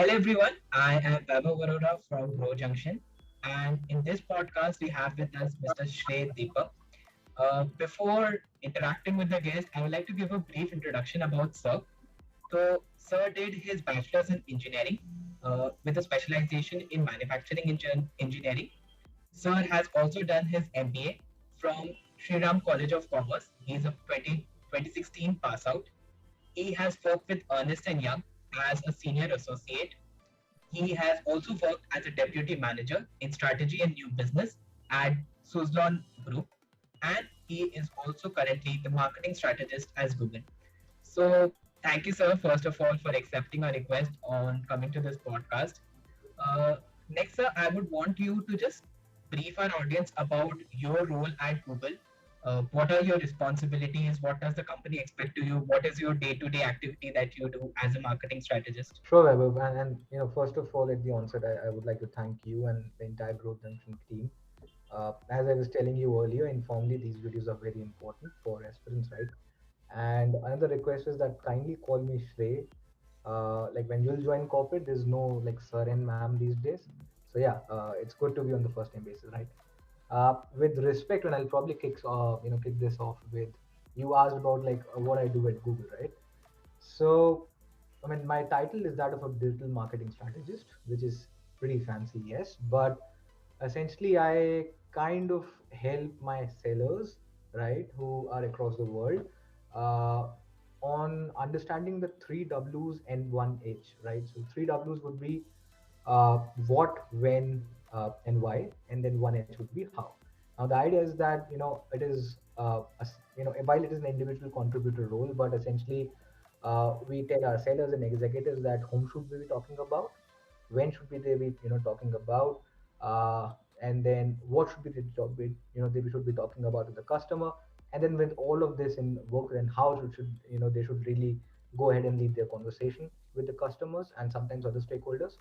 Hello everyone, I am Vaibhav Arora from Junction, and in this podcast we have with us Mr. Shrey Deepum. Before interacting with the guest, I would like to give a brief introduction about Sir. So, Sir did his bachelor's in engineering with a specialization in manufacturing engineering. Sir has also done his MBA from Sri College of Commerce. He is a 2016 pass out. He has worked with Ernest& Young as a senior associate. He has also worked as a deputy manager in strategy and new business at Suzlon Group, and he is also currently the marketing strategist as Google. So, thank you, sir, first of all, for accepting our request on coming to this podcast. Uh, Next, sir, I would want you to just brief our audience about your role at Google. What are your responsibilities? What does the company expect to you? What is your day-to-day activity that you do as a marketing strategist? Sure, Vaibhav. And first of all, at the onset, I would like to thank you and the entire Growth Junction team. As I was telling you earlier, informally, these videos are very important for aspirants, right? And another request is that kindly call me Shrey. Like when you'll join corporate, there's no like sir and ma'am these days. So yeah, it's good to be on the first name basis, right? With respect, and I'll probably kick this off with you asked about like what I do at Google, right? So, I mean, my title is that of a digital marketing strategist, which is pretty fancy, yes. But essentially, I kind of help my sellers, right, who are across the world, uh, on understanding the three W's and one H, right? So, three W's would be what, when, and why, and then one H would be how. Now, the idea is that it is while it is an individual contributor role, but essentially we tell our sellers and executives that whom should we be talking about, when should we they be talking about, uh, and then what should be the job they should be talking about to the customer, and then with all of this in work, then how should they should really go ahead and lead their conversation with the customers and sometimes other stakeholders.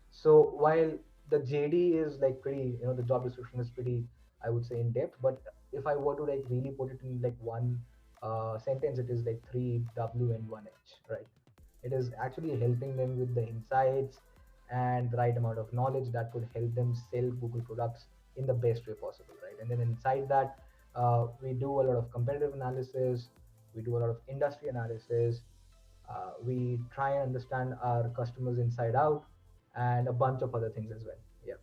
So while the JD is like pretty, the job description is pretty, I would say, in depth. But if I were to like really put it in like one sentence, it is like three W and one H, right? It is actually helping them with the insights and the right amount of knowledge that could help them sell Google products in the best way possible, right? And then inside that, we do a lot of competitive analysis, we do a lot of industry analysis, we try and understand our customers inside out, and a bunch of other things as well. Yeah.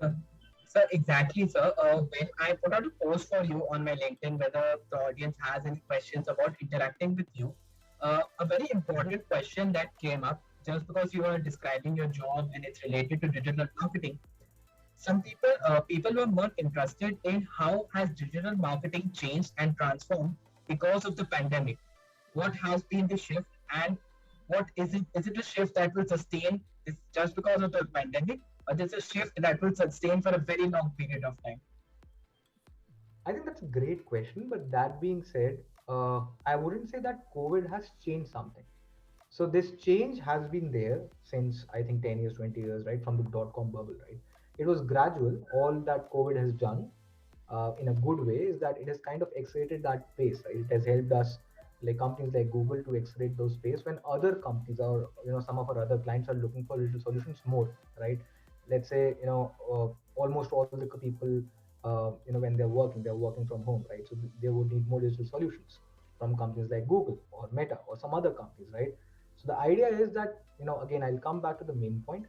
Sir, sir, exactly, sir. When I put out a post for you on my LinkedIn, whether the audience has any questions about interacting with you, a very important question that came up just because you are describing your job and it's related to digital marketing. Some people were more interested in how has digital marketing changed and transformed because of the pandemic. What has been the shift, and what is it? Is it a shift that will sustain this just because of the pandemic, or is it a shift that will sustain for a very long period of time? I think that's a great question. But that being said, I wouldn't say that COVID has changed something. So this change has been there since I think 10 years, 20 years, right? From the dot-com bubble, right? It was gradual. All that COVID has done in a good way is that it has kind of accelerated that pace, right? It has helped us, like companies like Google, to accelerate those pace when other companies or some of our other clients are looking for digital solutions more, right? Let's say almost all the people when they're working from home, right? So they would need more digital solutions from companies like Google or Meta or some other companies, right? So the idea is that again, I'll come back to the main point.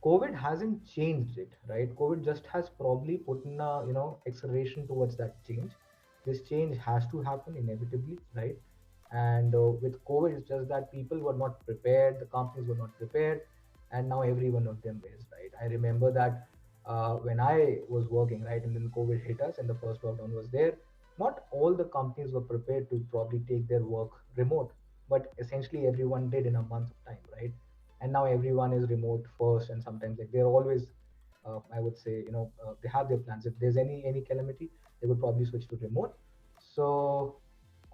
COVID hasn't changed it, right? COVID just has probably put in a acceleration towards that change. This change has to happen inevitably, right? And with COVID, it's just that people were not prepared, the companies were not prepared, and now every one of them is, right? I remember that when I was working, right, and then COVID hit us, and the first lockdown was there. Not all the companies were prepared to probably take their work remote, but essentially everyone did in a month of time, right? And now everyone is remote first, and sometimes like they're always I would say they have their plans. If there's any calamity, they would probably switch to remote. So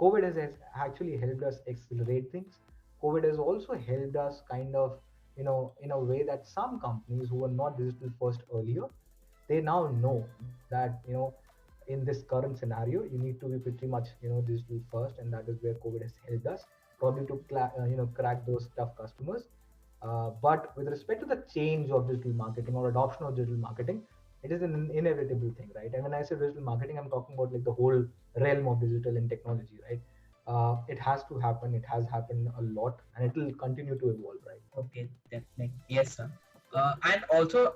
COVID has actually helped us accelerate things. COVID has also helped us kind of in a way that some companies who were not digital first earlier, they now know that in this current scenario you need to be pretty much digital first, and that is where COVID has helped us probably to crack those tough customers. But with respect to the change of digital marketing or adoption of digital marketing, it is an inevitable thing, right? And when I say digital marketing, I'm talking about like the whole realm of digital and technology, right? It has to happen. It has happened a lot, and it will continue to evolve, right? Okay, definitely. Yes, sir. And also,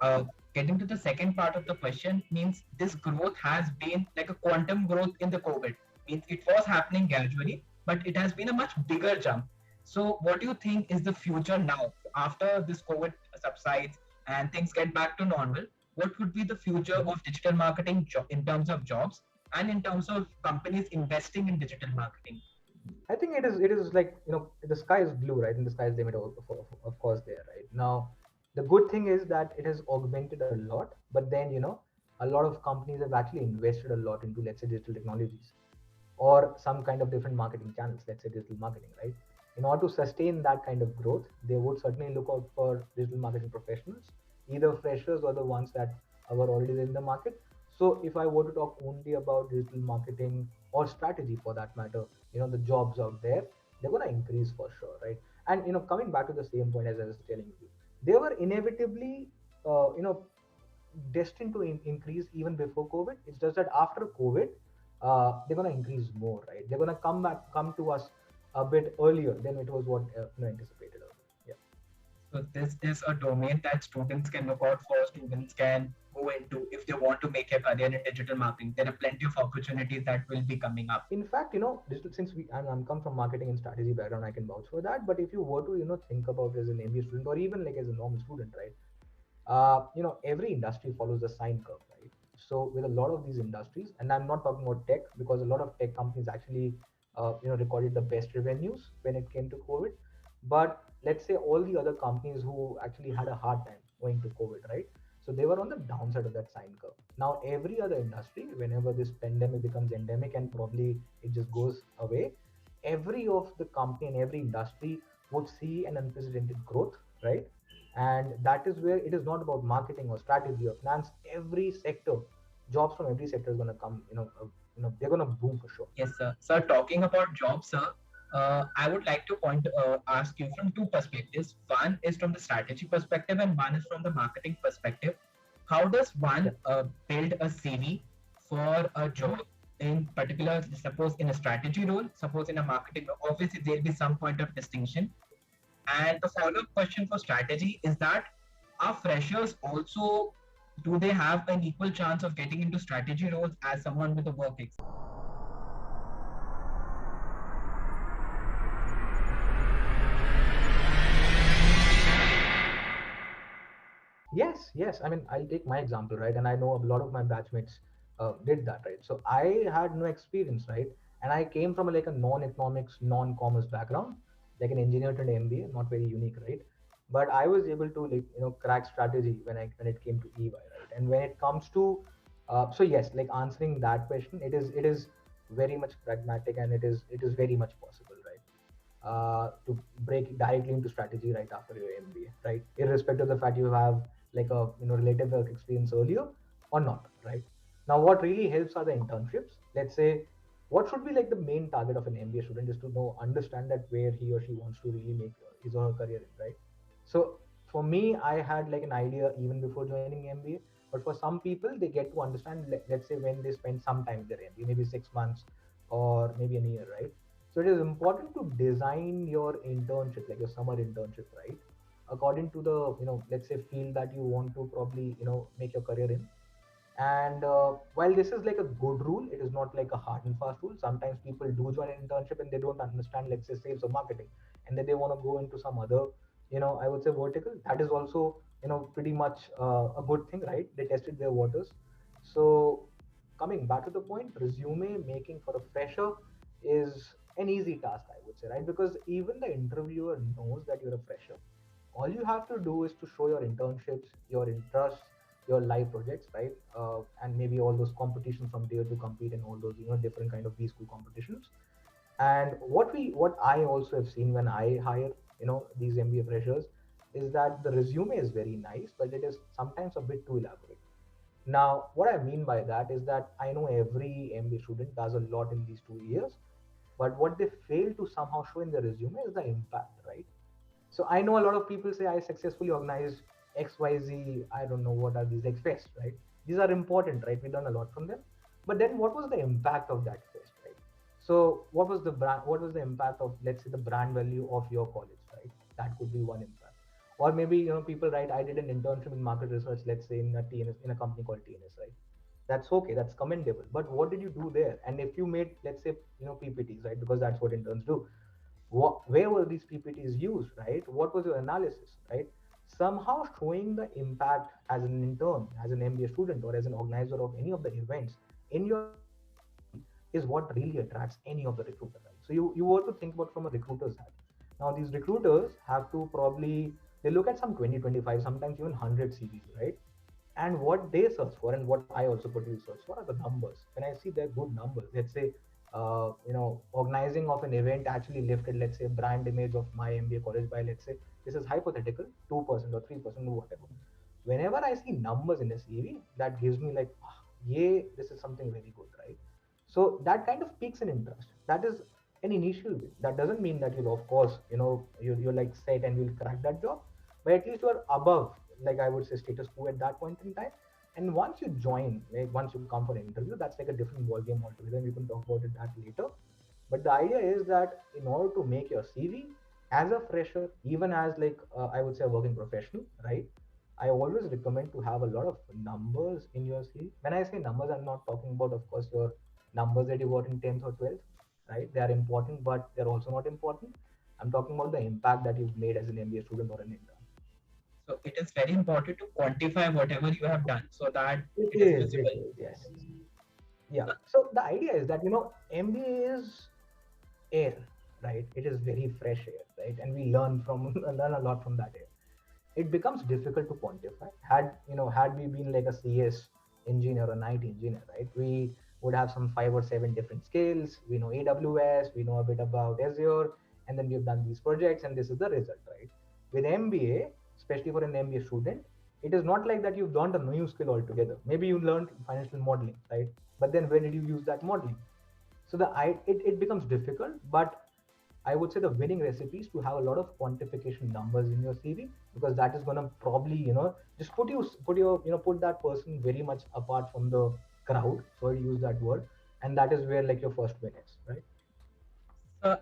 getting to the second part of the question means this growth has been like a quantum growth in the COVID. Means it was happening gradually, but it has been a much bigger jump. So, what do you think is the future now after this COVID subsides and things get back to normal? What would be the future Mhm. of digital marketing in terms of jobs and in terms of companies investing in digital marketing? I think it is like, the sky is blue, right? And the sky is limit, of course, there, right? Now, the good thing is that it has augmented a lot, but then, a lot of companies have actually invested a lot into, let's say, digital technologies or some kind of different marketing channels, let's say digital marketing, right? In order to sustain that kind of growth, they would certainly look out for digital marketing professionals, either freshers or the ones that were already in the market. So if I were to talk only about digital marketing or strategy for that matter, the jobs out there, they're going to increase for sure, right? And coming back to the same point as I was telling you, they were inevitably uh, you know destined to increase even before COVID. It's just that after COVID, they're going to increase more, right? They're going to come to us a bit earlier than it was what anticipated earlier. So this is a domain that students can look out for, students can go into if they want to make a career in digital marketing. There are plenty of opportunities that will be coming up. In fact, digital, since I'm come from marketing and strategy background, I can vouch for that. But if you were to, think about as an MBA student or even like as a normal student, right? Every industry follows a sine curve, right? So with a lot of these industries, and I'm not talking about tech because a lot of tech companies actually, recorded the best revenues when it came to COVID. But let's say all the other companies who actually had a hard time going to COVID, right? So they were on the downside of that sine curve. Now every other industry, whenever this pandemic becomes endemic and probably it just goes away, every of the company and every industry would see an unprecedented growth, right? And that is where it is not about marketing or strategy or finance. Every sector, jobs from every sector is going to come, they're going to boom for sure. Yes, sir. Sir, talking about jobs, sir, I would like to ask you from two perspectives. One is from the strategy perspective, and one is from the marketing perspective. How does Yeah. one build a CV for a Mhm. job in particular? Suppose in a strategy role, suppose in a marketing role. Obviously, there'll be some point of distinction. And the follow-up question for strategy is that are freshers also, do they have an equal chance of getting into strategy roles as someone with a work experience? Yes, yes. I mean, I'll take my example, right? And I know a lot of my batchmates did that, right? So I had no experience, right? And I came from like a non-economics, non-commerce background, like an engineer turned MBA, not very unique, right? But I was able to like crack strategy when it came to EY, right? And when it comes to so yes, like answering that question, it is very much pragmatic and it is very much possible, right? To break directly into strategy right after your MBA, right? Irrespective of the fact you have like a relative work experience earlier or not, right? Now, what really helps are the internships. Let's say, what should be like the main target of an MBA student is to know, understand that where he or she wants to really make his or her career in, right? So for me, I had like an idea even before joining MBA. But for some people, they get to understand, let's say, when they spend some time in their MBA, maybe 6 months or maybe a year, right? So it is important to design your internship, like your summer internship, right? According to the, let's say field that you want to probably, make your career in. And while this is like a good rule, it is not like a hard and fast rule. Sometimes people do join an internship and they don't understand, let's say, sales or marketing, and then they want to go into some other, I would say vertical. That is also, pretty much a good thing, right? They tested their waters. So coming back to the point, resume making for a fresher is an easy task, I would say, right? Because even the interviewer knows that you're a fresher. All you have to do is to show your internships, your interests, your live projects, right? And maybe all those competitions from there to compete in all those, different kind of B school competitions. And what I also have seen when I hire, these MBA freshers, is that the resume is very nice, but it is sometimes a bit too elaborate. Now, what I mean by that is that I know every MBA student does a lot in these 2 years, but what they fail to somehow show in their resume is the impact, right? So I know a lot of people say I successfully organized XYZ, I don't know what are these, like fest, right? These are important, right? We learn a lot from them. But then what was the impact of that fest, right? So what was the impact of, let's say, the brand value of your college, right? That could be one impact. Or maybe, people write, I did an internship in market research, let's say in a TNS, in a company called TNS, right? That's okay, that's commendable. But what did you do there? And if you made, let's say, PPTs, right? Because that's what interns do. Where were these PPTs used, right? What was your analysis, right? Somehow showing the impact as an intern, as an MBA student, or as an organizer of any of the events in your CV is what really attracts any of the recruiter, right? So you were to think about from a recruiter's hat. Now these recruiters have to probably, they look at some 20, 25, sometimes even 100 CVs, right? And what they search for, and what I also particularly search for, are the numbers. When I see they're good numbers, let's say, organizing of an event actually lifted, let's say, brand image of my MBA college by, let's say, this is hypothetical, 2% or 3% or whatever. Whenever I see numbers in a CV, that gives me like, yay, this is something very good, right? So that kind of piques an interest. That is an initial win. That doesn't mean that you'll, of course, you're like set and you'll crack that job, but at least you are above, like I would say, status quo at that point in time. And once you join, like once you come for an interview, that's like a different ballgame altogether. And we can talk about it that later. But the idea is that in order to make your CV as a fresher, even as like I would say a working professional, right? I always recommend to have a lot of numbers in your CV. When I say numbers, I'm not talking about, of course, your numbers that you got in 10th or 12th, right? They are important, but they're also not important. I'm talking about the impact that you've made as an MBA student or an intern. So it is very important to quantify whatever you have done so that it is It visible. is, yes. Yeah. So the idea is that, MBA is air, right? It is very fresh air, right? And we learn from learn a lot from that air. It becomes difficult to quantify. Had we been like a CS engineer or an IT engineer, right? We would have some 5 or 7 different skills. We know AWS, we know a bit about Azure, and then we've done these projects, and this is the result, right? With MBA, especially for an MBA student, it is not like that you've learned a new skill altogether. Maybe you learned financial modeling, right? But then where did you use that modeling? So it becomes difficult, but I would say the winning recipe is to have a lot of quantification numbers in your CV, because that is going to probably, just put that person very much apart from the crowd. Sorry to use that word. And that is where like your first win is, right?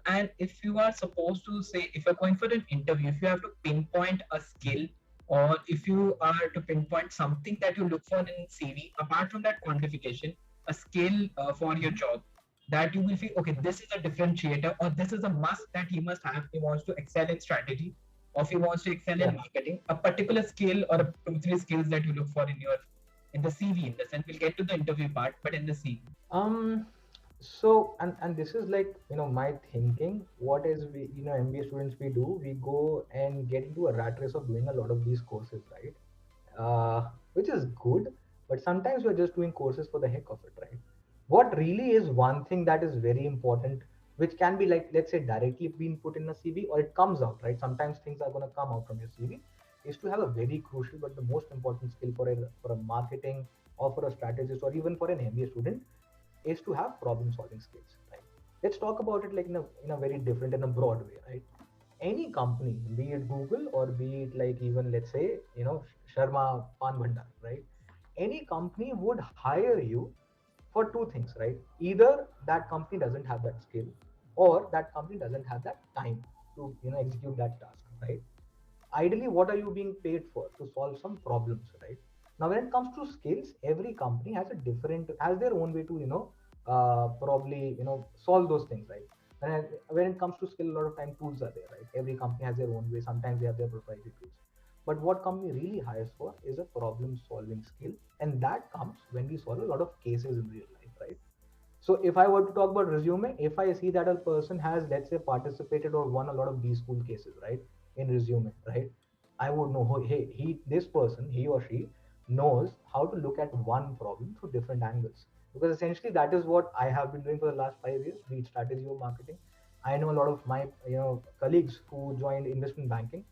And if you are supposed to say, if you're going for an interview, if you have to pinpoint a skill, or if you are to pinpoint something that you look for in CV, apart from that quantification, a skill for your job that you will feel, okay, this is a differentiator, or this is a must that he must have. He wants to excel in strategy, or if he wants to excel in Yeah. marketing, a particular skill or a 2 3 skills that you look for in the CV. In the sense, we'll get to the interview part, but in the CV. Um, so and this is like, my thinking. What is we, MBA students, we do, we go and get into a rat race of doing a lot of these courses, right? Which is good, but sometimes we're just doing courses for the heck of it, right? What really is one thing that is very important, which can be like, let's say, directly being put in a CV, or it comes out, right? Sometimes things are going to come out from your CV, is to have a very crucial but the most important skill for a marketing, or for a strategist, or even for an MBA student, is to have problem solving skills, right? Let's talk about it like in a very different and a broad way, right? Any company, be it Google, or be it like even, let's say, Sharma Pan Bhandar, right? Any company would hire you for two things, right? Either that company doesn't have that skill, or that company doesn't have that time to execute that task, right? Ideally, what are you being paid for? To solve some problems, right? Now when it comes to skills, every company has their own way to probably solve those things, right? When it comes to skill, a lot of time tools are there, right? Every company has their own way. Sometimes they have their proprietary tools, but what company really hires for is a problem solving skill, and that comes when we solve a lot of cases in real life, right? So if I were to talk about resume, if I see that a person has, let's say, participated or won a lot of B school cases, right, in resume, right, I would know, hey, this person, he or she knows how to look at one problem through different angles. Because essentially that is what I have been doing for the last 5 years, be it strategy or marketing. I know a lot of my colleagues who joined investment banking.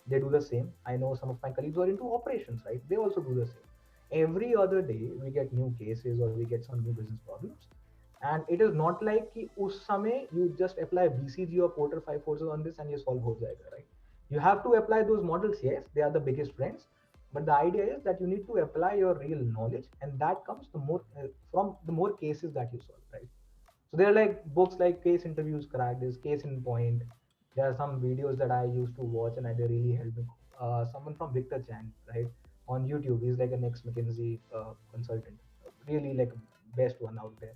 They do the same. I know some of my colleagues who are into operations, right? They also do the same. Every other day we get new cases, or we get some new business problems. And it is not like कि उस समय you just apply BCG or Porter 5 forces on this and you solve हो जाएगा, right? You have to apply those models, yes, they are the biggest friends, but the idea is that you need to apply your real knowledge, and that comes the more from the more cases that you solve, right? So there are like books like Case Interviews Cracked, is Case in Point. There are some videos that I used to watch and they really helped me. Someone from Victor Chan, right, on YouTube. He's like an ex McKinsey consultant, really like best one out there.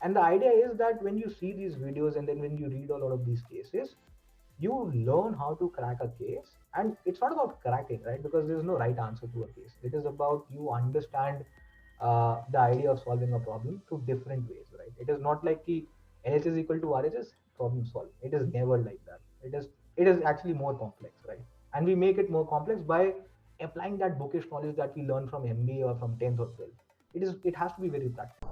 And the idea is that when you see these videos and then when you read a lot of these cases, you learn how to crack a case. And it's not about cracking, right, because there's no right answer to a case. It is about you understand the idea of solving a problem through different ways, right? It is not like ki LH is equal to RHS, problem solved. It is never like that. It is actually more complex, right? And we make it more complex by applying that bookish knowledge that we learn from MBA or from 10th or 12th. It has to be very practical.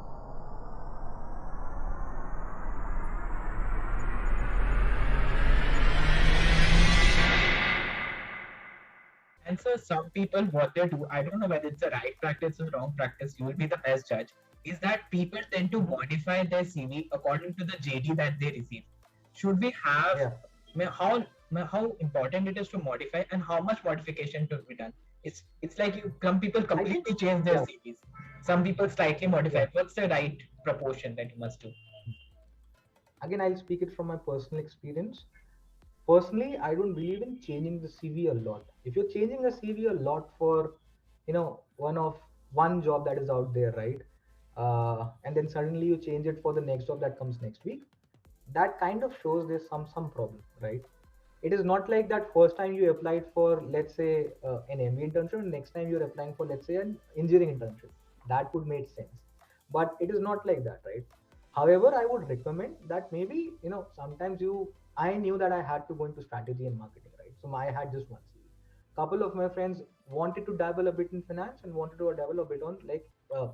And so some people, what they do, I don't know whether it's a right practice or wrong practice, you will be the best judge, is that people tend to modify their CV according to the JD that they receive. Should we have, Yeah, how important it is to modify and how much modification to be done? It's like some people I think, completely change their yeah, CVs. Some people slightly yeah. modify. What's the right proportion that you must do? Again, I'll speak it from my personal experience. Personally, I don't believe in changing the CV a lot. If you're changing a CV a lot for, one job that is out there, right? And then suddenly you change it for the next job that comes next week, that kind of shows there's some problem, right? It is not like that first time you applied for, let's say, an MBA internship, and next time you're applying for, let's say, an engineering internship. That would make sense, but it is not like that, right? However, I would recommend that maybe, sometimes I knew that I had to go into strategy and marketing, right? So I had just one CV. Couple of my friends wanted to dabble a bit in finance and wanted to dabble a bit on like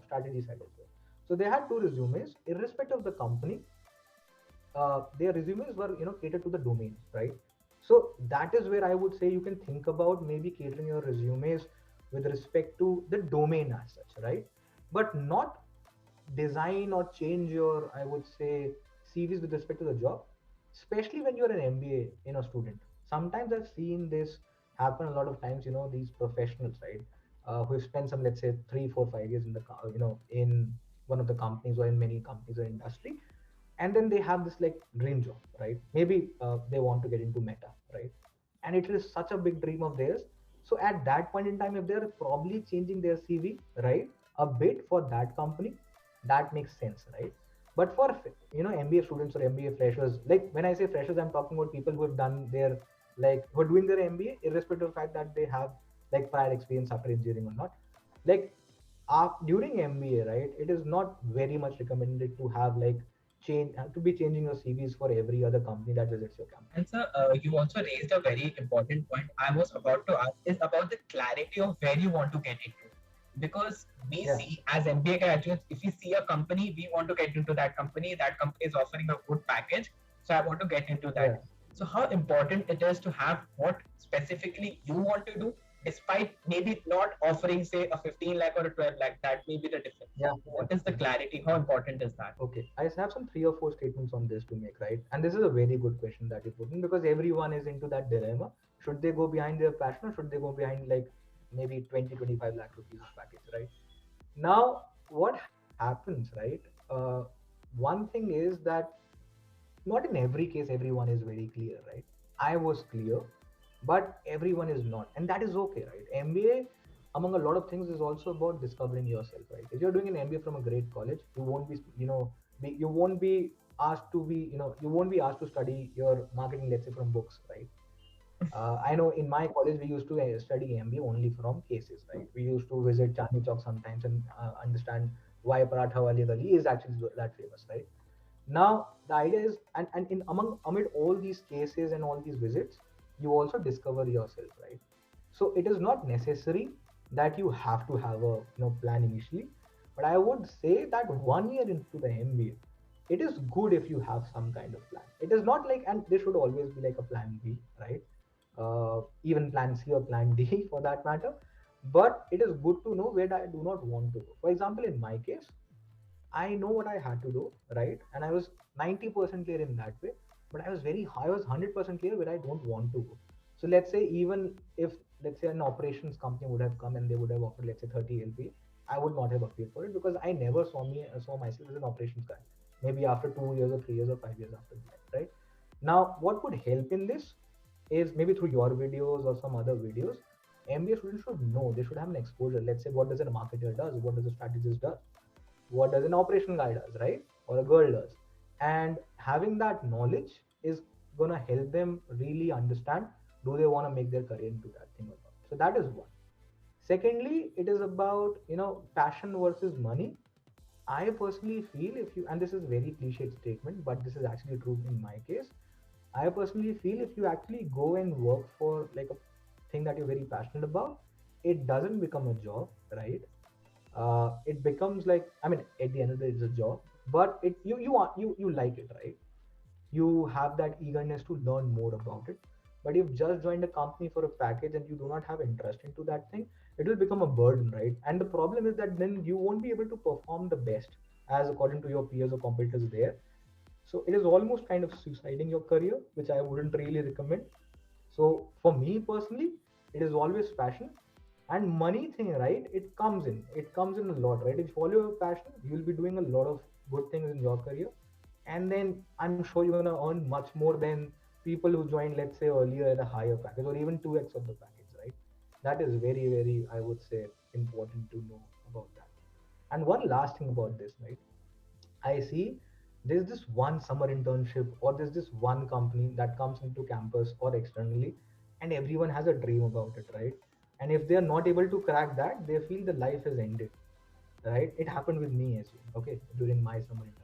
strategy side as well. So they had two resumes, irrespective of the company. Their resumes were catered to the domains, right? So that is where I would say you can think about maybe catering your resumes with respect to the domain as such, right? But not design or change your, I would say, CVs with respect to the job, especially when you're an MBA student. Sometimes I've seen this happen a lot of times. These professionals, right, who have spent some, let's say, 3 4 5 years in the in one of the companies or in many companies or industry, and then they have this like dream job, right? Maybe they want to get into Meta, right? And it is such a big dream of theirs. So at that point in time, if they're probably changing their CV, right, a bit for that company, that makes sense, right? But for MBA students or MBA freshers, like when I say freshers, I'm talking about people who have done their, like, who are doing their MBA irrespective of the fact that they have like prior experience after engineering or not. Like during MBA, right, it is not very much recommended to have like change to be changing your CVs for every other company that visits your campus. And sir, you also raised a very important point. I was about to ask is about the clarity of where you want to get into. Because we Yeah, see as MBA graduates, if we see a company, we want to get into that company is offering a good package. So I want to get into yeah, that. So how important it is to have what specifically you want to do, despite maybe not offering, say, a 15 lakh or a 12 lakh, that may be the difference. yeah, yeah. What is the clarity? How important is that? Okay, I have some 3 or 4 statements on this to make, right? And this is a very good question that you put in, because everyone is into that dilemma. Should they go behind their passion, or should they go behind like maybe 20, 25 lakh rupees of package, right? Now, what happens, right? One thing is that not in every case everyone is very clear, right? I was clear, but everyone is not, and that is okay, right? MBA, among a lot of things, is also about discovering yourself, right? If you're doing an MBA from a great college, you won't be you won't be asked to be you won't be asked to study your marketing, let's say, from books, right? I know in my college we used to study MBA only from cases, right? We used to visit Chandni Chowk sometimes and understand why Paratha Wali Gali is actually that famous, right? Now the idea is, and in amid all these cases and all these visits, you also discover yourself, right? So it is not necessary that you have to have a plan initially, but I would say that 1 year into the MBA, it is good if you have some kind of plan. It is not like, and there should always be like a plan B, right? Even plan C or plan D for that matter. But it is good to know where I do not want to go. For example, in my case, I know what I had to do, right? And I was 90% clear in that way, but I was 100% clear where I don't want to go. So let's say even if, let's say, an operations company would have come and they would have offered, let's say, 30 LP, I would not have appeared for it because I never saw myself as an operations guy. Maybe after 2 years or 3 years or 5 years after that, right? Now, what could help in this is maybe through your videos or some other videos. MBA students should know, they should have an exposure. Let's say, what does a marketer does, what does a strategist does, what does an operation guy does, right? Or a girl does. And having that knowledge is gonna help them really understand, do they want to make their career into that thing or not. So that is one. Secondly, it is about, passion versus money. I personally feel, if you, and this is very cliched statement, but this is actually true in my case. I personally feel if you actually go and work for like a thing that you're very passionate about, it doesn't become a job, right? It becomes like, I mean, at the end of the day, it's a job, but you like it, right? You have that eagerness to learn more about it. But you've just joined a company for a package and you do not have interest into that thing, it will become a burden, right? And the problem is that then you won't be able to perform the best as according to your peers or competitors there. So it is almost kind of suiciding your career, which I wouldn't really recommend. So for me personally, it is always passion and money thing, right? It comes in a lot, right? If you follow your passion, you'll be doing a lot of good things in your career. And then I'm sure you're gonna earn much more than people who joined, let's say, earlier at a higher package or even 2x of the package, right? That is very, very, I would say, important to know about that. And one last thing about this, right? I see there's this one summer internship or there's this one company that comes into campus or externally, and everyone has a dream about it, right? And if they are not able to crack that, they feel the life has ended, right? It happened with me as well, okay, during my summer internships.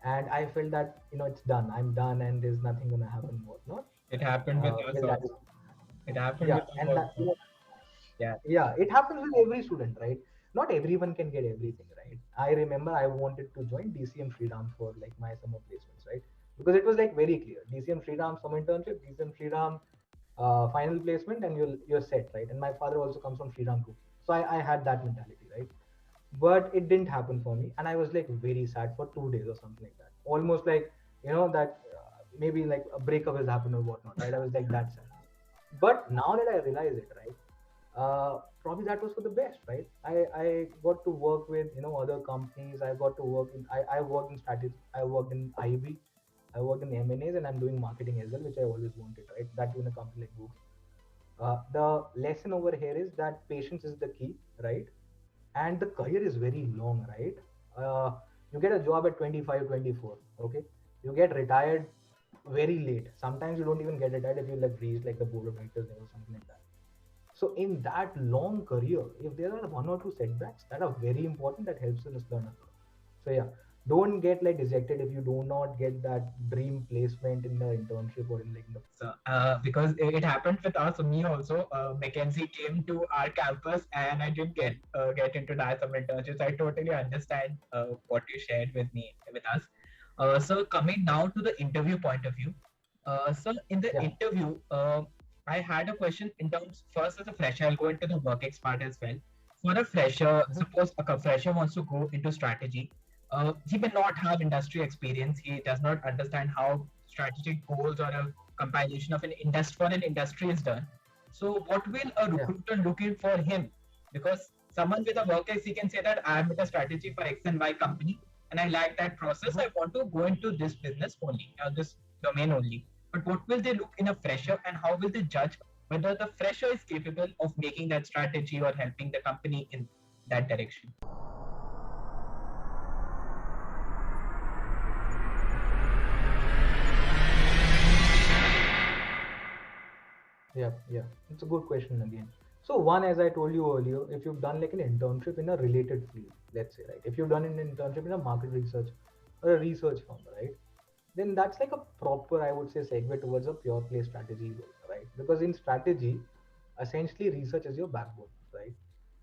And I felt that, it's done. I'm done and there's nothing going to happen, whatnot. It happened with us Well, that is, also. It happened yeah. with us And that, also. Yeah. yeah, it happens with every student, right? Not everyone can get everything, right? I remember I wanted to join DCM Sriram for like my summer placements, right? Because it was like very clear, DCM Sriram summer internship, DCM Sriram final placement, and you're set, right? And my father also comes from Sriram too, so I had that mentality, right? But it didn't happen for me, and I was like very sad for 2 days or something like that, almost like, that maybe like a breakup has happened or whatnot, right? I was like that sad. But now that I realize it, right, probably that was for the best, right? I got to work with, other companies. I got to work in, I worked in strategy, I worked in IB, I worked in M&As, and I'm doing marketing as well, which I always wanted, right? That too in a company like Google. The lesson over here is that patience is the key, right? And the career is very long, right? uh, you get a job at 25, 24, okay? You get retired very late. Sometimes you don't even get retired if you like reach like the board of directors or something like that. So in that long career, if there are one or two setbacks that are very important, that helps us learn a lot. So yeah, don't get like dejected if you do not get that dream placement in the internship or in like the. So, because it happened with us, me also. Mackenzie came to our campus, and I didn't get into that some internships. I totally understand what you shared with me with us. So coming now to the interview point of view. So in the Yeah. interview, I had a question in terms first as a fresher. I'll go into the work ex part as well. For a fresher, Mhm. suppose a fresher wants to go into strategy. He may not have industry experience. He does not understand how strategic goals or a compilation of an industry for an industry is done. So what will a Yeah. recruiter looking for him? Because someone with a work ex, he can say that I am with a strategy for X and Y company, and I like that process. Mhm. I want to go into this business only, this domain only. But what will they look in a fresher, and how will they judge whether the fresher is capable of making that strategy or helping the company in that direction? Yeah, yeah. It's a good question again. So one, as I told you earlier, if you've done like an internship in a related field, let's say, right? If you've done an internship in a market research or a research firm, right? Then that's like a proper, I would say, segue towards a pure play strategy role, right? Because in strategy, essentially research is your backbone, right?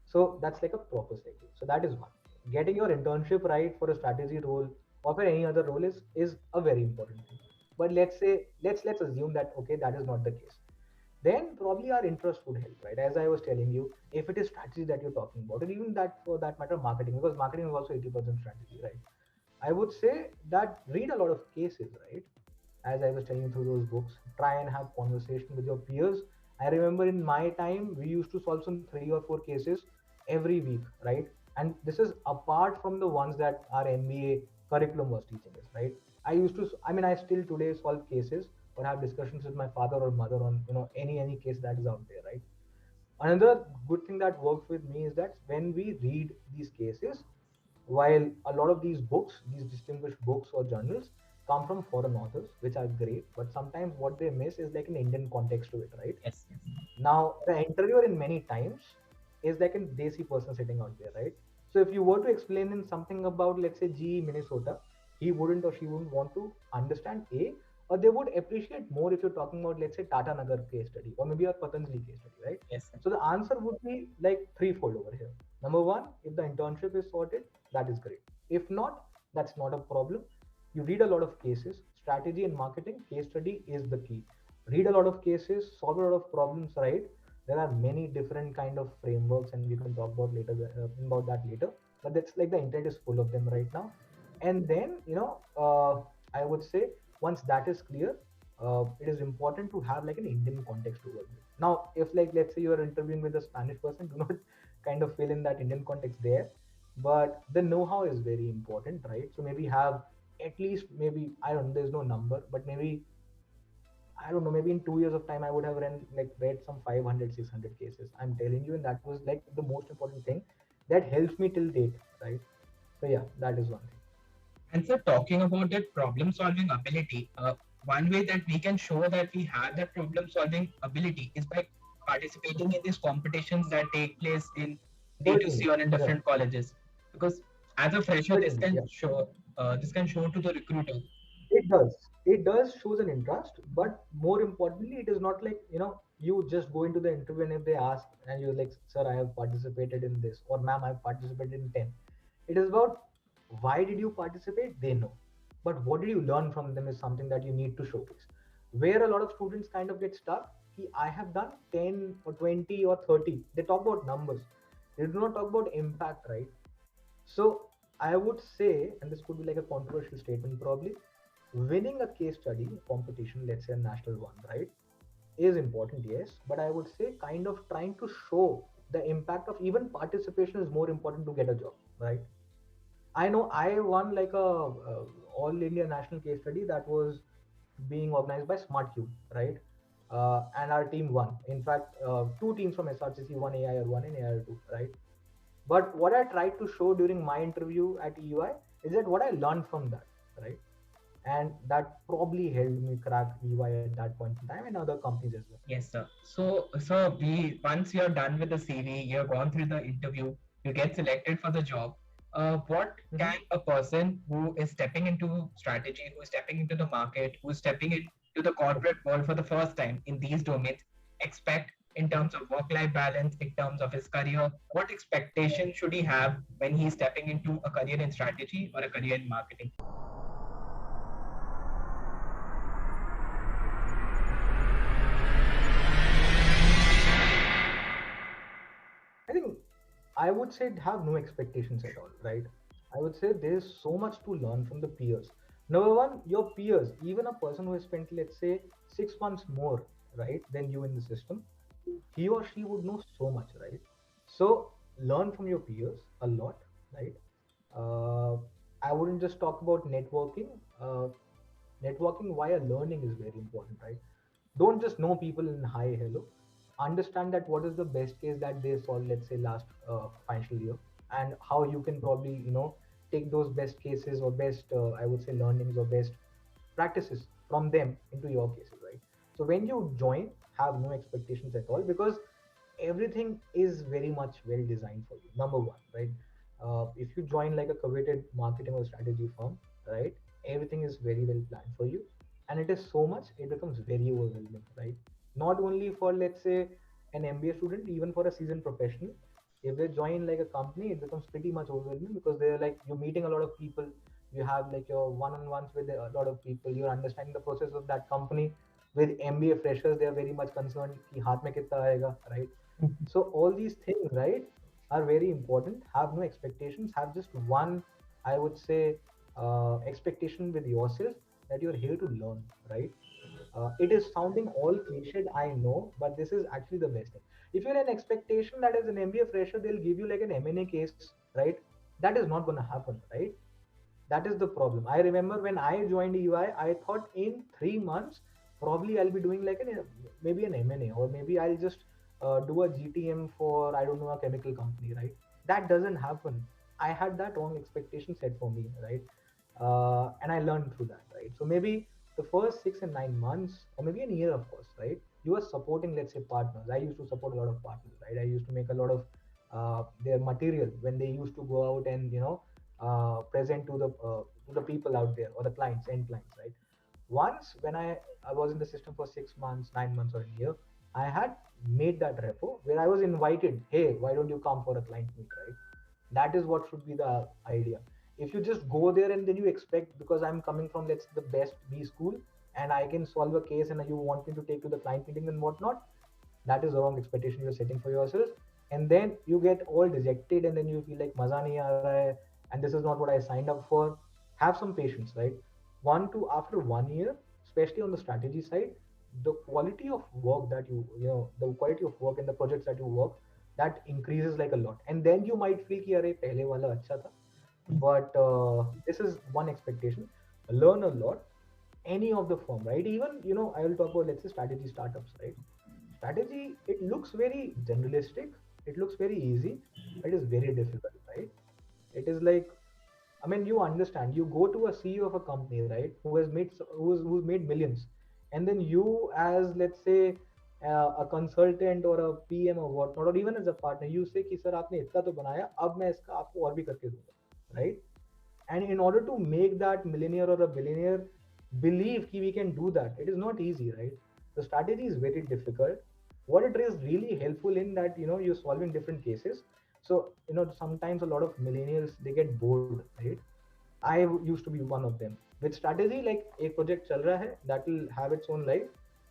So that's like a proper segue. So that is one. Getting your internship right for a strategy role or for any other role is a very important thing. But let's say let's assume that okay, that is not the case, then probably our interest would help, right? As I was telling you, if it is strategy that you're talking about, and even that for that matter, marketing, because marketing is also 80% strategy, right? I would say that read a lot of cases, right? as I was telling you through those books. Try and have conversation with your peers. I remember in my time we used to solve some 3 or 4 cases every week, right? And this is apart from the ones that our MBA curriculum was teaching us, right? I still today solve cases or have discussions with my father or mother on any case that is out there, right? Another good thing that works with me is that when we read these cases, while a lot of these books, these distinguished books or journals, come from foreign authors, which are great, but sometimes what they miss is like an Indian context to it, right? Yes, yes, Now, the interviewer in many times is like a desi person sitting out there, right? So if you were to explain him something about, let's say, GE Minnesota, he wouldn't or she wouldn't want to understand A, or they would appreciate more if you're talking about, let's say, Tata Nagar case study or maybe a Patanjali case study, right? yes, sir. So the answer would be like threefold over here. Number one, if the internship is sorted, that is great. If not, that's not a problem. You read a lot of cases. Strategy in marketing, case study is the key. Read a lot of cases, solve a lot of problems, right? There are many different kind of frameworks, and we can talk about that later. But that's like the internet is full of them right now. And then I would say once that is clear, it is important to have like an Indian context to work with. Now, if like let's say you are interviewing with a Spanish person, do not kind of fill in that Indian context there. But the know-how is very important, right? So maybe have at least maybe I don't know, there's no number, but maybe I don't know, maybe in 2 years of time, I would have read some 500, 600 cases. I'm telling you, and that was like the most important thing that helps me till date, right? So yeah, that is one thing. And so, talking about that problem solving ability, one way that we can show that we have that problem solving ability is by participating in these competitions that take place in D2C Certainly, or in right. different colleges. Because as a fresher, Certainly, yeah. this can show to the recruiter. It does. It does shows an interest, but more importantly, it is not like you just go into the interview and if they ask and you're like, "Sir, I have participated in this," or "Ma'am, I've participated in 10." It is about why did you participate? They know, but what did you learn from them is something that you need to showcase. Where a lot of students kind of get stuck, I have done 10 or 20 or 30. They talk about numbers. They do not talk about impact, right? So I would say, and this could be like a controversial statement probably, winning a case study competition, let's say a national one, right, is important, yes. But I would say kind of trying to show the impact of even participation is more important to get a job, right? I know I won like a all India national case study that was being organized by SmartCube, right? And our team won. In fact, two teams from SRCC, one AIR one and AIR two, right? But what I tried to show during my interview at EY is that what I learned from that, right? And that probably helped me crack EY at that point in time and other companies as well. Yes, sir. So we once you're done with the CV, you've gone through the interview, you get selected for the job. What Mhm. can a person who is stepping into strategy, who is stepping into the market, who is stepping into the corporate world for the first time in these domains expect in terms of work-life balance, in terms of his career? What expectation should he have when he's stepping into a career in strategy or a career in marketing? I think I would say have no expectations at all, right? I would say there's so much to learn from the peers. Number one, your peers, even a person who has spent, let's say, 6 months more, right, than you in the system, he or she would know so much, right? So learn from your peers a lot, right? Uh, I wouldn't just talk about networking. Networking via learning is very important, right? Don't just know people in hi hello. Understand that what is the best case that they solved, let's say last financial year, and how you can probably take those best cases or best I would say learnings or best practices from them into your cases, right? So when you join, have no expectations at all, because everything is very much well designed for you. Number one, right? If you join like a coveted marketing or strategy firm, right, everything is very well planned for you, and it is so much it becomes very overwhelming, right? Not only for, let's say, an MBA student, even for a seasoned professional, if they join like a company, it becomes pretty much overwhelming because they're like you're meeting a lot of people, you have like your one-on-ones with a lot of people, you're understanding the process of that company. With MBA freshers, they are very much concerned कि हाथ में कितना आएगा, right? So all these things, right, are very important. Have no expectations. Have just one, I would say, expectation with yourself. that you're here to learn, right? It is sounding all cliched, I know, but this is actually the best thing. If you're an expectation that as an MBA fresher, they'll give you like an M&A case, right? That is not going to happen, right? That is the problem. I remember when I joined EY, I thought in 3 months, probably I'll be doing like maybe an M&A, or maybe I'll just do a GTM for, I don't know, a chemical company, right? That doesn't happen. I had that wrong expectation set for me, right? And I learned through that, right? So maybe the first 6 and 9 months, or maybe a year, of course, right? You are supporting, let's say, partners. I used to support a lot of partners, right? I used to make a lot of their material when they used to go out and present to the people out there, or the clients, end clients, right? Once when I was in the system for 6 months, 9 months, or a year, I had made that repo where I was invited. Hey, why don't you come for a client meet, right? That is what should be the idea. If you just go there and then you expect, because I'm coming from, let's say, the best B school, and I can solve a case, and you want me to take to the client meeting and whatnot, that is the wrong expectation you're setting for yourself. And then you get all dejected, and then you feel like maza nahi aa raha hai, and this is not what I signed up for. Have some patience, right? After 1 year, especially on the strategy side, the quality of work that the quality of work and the projects that you work, that increases like a lot. And then you might feel ki अरे पहले वाला अच्छा था. But this is one expectation. Learn a lot. Any of the firm, right? Even, I will talk about, let's say, strategy startups, right? Strategy, it looks very generalistic, it looks very easy, but it is very difficult, right? It is like, I mean, you understand, you go to a CEO of a company, right, who has who's made millions, and then you, as, let's say, a consultant or a PM or whatnot, or even as a partner, you say कि sir आपने इतना तो बनाया, अब मैं इसका आपको और भी करके दूंगा, right? And in order to make that millionaire or a billionaire believe that we can do that, it is not easy, right? The strategy is very difficult. What it is really helpful in that, you're solving different cases. So, sometimes a lot of millennials, they get bored, right? I used to be one of them. With strategy, like, a project chal raha hai, that will have its own life,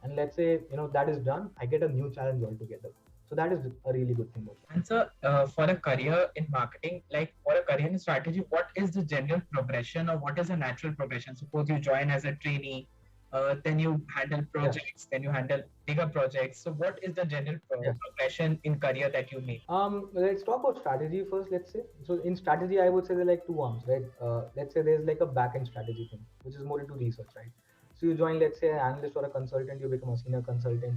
and let's say, that is done, I get a new challenge altogether. So that is a really good thing also. And so, for a career in marketing, like for a career in strategy, what is the general progression, or what is a natural progression? Suppose you join as a trainee, then you handle Yeah. projects, then you handle bigger projects. So, what is the general Yeah. progression in career that you make? Let's talk about strategy first. Let's say, so in strategy, I would say there are like two arms, right? Let's say there's like a back-end strategy thing, which is more into research, right? So you join, let's say, an analyst or a consultant, you become a senior consultant,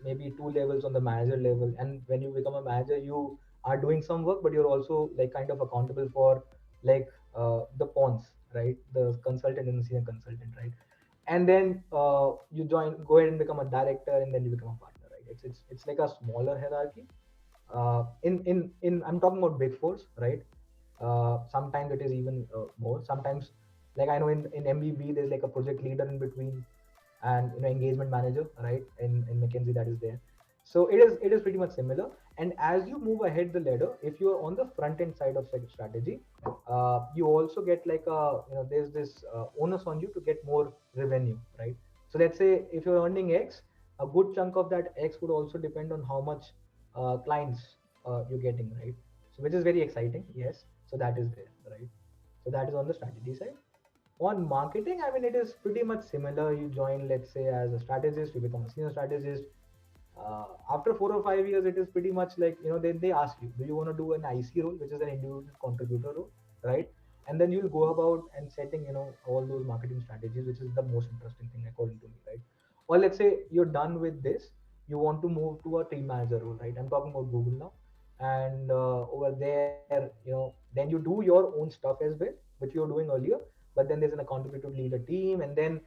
maybe 2 levels on the manager level, and when you become a manager, you are doing some work, but you're also like kind of accountable for, like, the pawns, right? The consultant and the senior consultant, right? And then go ahead and become a director, and then you become a partner, right? It's like a smaller hierarchy. In I'm talking about big fours, right? Sometimes it is even more. Sometimes, like, I know in MBB there's like a project leader in between, and engagement manager, right? In McKinsey, that is there. So it is pretty much similar. And as you move ahead the ladder, if you are on the front end side of strategy, you also get like there's this onus on you to get more revenue, right? So let's say if you're earning X, a good chunk of that X would also depend on how much clients you're getting, right? So which is very exciting, yes. So that is there, right? So that is on the strategy side. On marketing, I mean, it is pretty much similar. You join, let's say, as a strategist, you become a senior strategist. After 4 or 5 years, it is pretty much like, then they ask you, do you want to do an IC role, which is an individual contributor role, right? And then you'll go about and setting, all those marketing strategies, which is the most interesting thing according to me, right? Or let's say you're done with this, you want to move to a team manager role, right? I'm talking about Google now. And over there, then you do your own stuff as well, which you were doing earlier, but then there's an accountability to lead a team, and then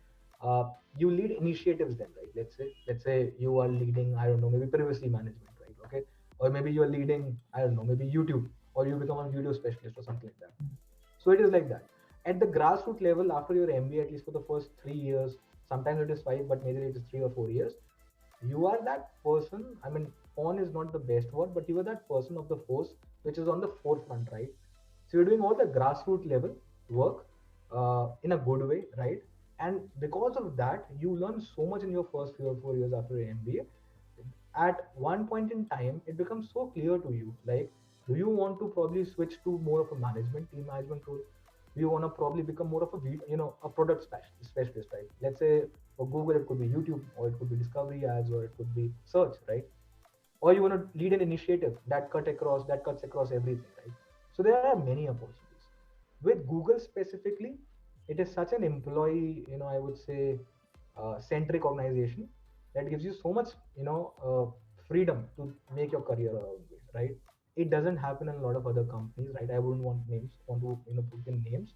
you lead initiatives then, right? Let's say you are leading, I don't know, maybe privacy management, right? Okay. Or maybe you are leading, I don't know, maybe YouTube, or you become a video specialist or something like that. So it is like that. At the grassroots level, after your MBA, at least for the first 3 years, sometimes it is 5, but maybe it is 3 or 4 years, you are that person. I mean, on is not the best word, but you are that person of the force which is on the forefront, right? So you're doing all the grassroots level work in a good way, right? And because of that, you learn so much in your first 3 or 4 years after your MBA. At one point in time, it becomes so clear to you, like, do you want to probably switch to more of a management, team management role? we want to probably become more of a a product specialist, right? Let's say for Google it could be YouTube, or it could be discovery ads, or it could be search, right? Or you want to lead an initiative that cuts across everything, right? So there are many opportunities with Google specifically. It is such an employee, I would say, centric organization that gives you so much, freedom to make your career around it, right? It doesn't happen in a lot of other companies, right? I wouldn't want to put in names,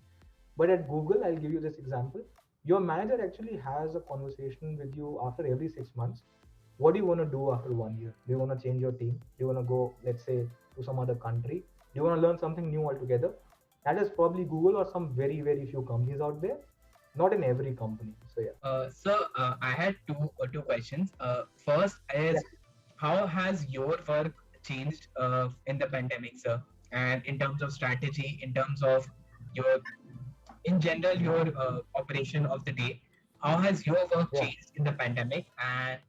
but at Google, I'll give you this example. Your manager actually has a conversation with you after every 6 months. What do you want to do after 1 year? Do you want to change your team? Do you want to go, let's say, to some other country? Do you want to learn something new altogether? That is probably Google or some very, very few companies out there. Not in every company. So yeah. So I had two questions. First Yeah. is, how has your work changed in the pandemic, sir? And in terms of strategy, in terms of your, in general, your operation of the day, how has your work Yeah. changed in the pandemic? And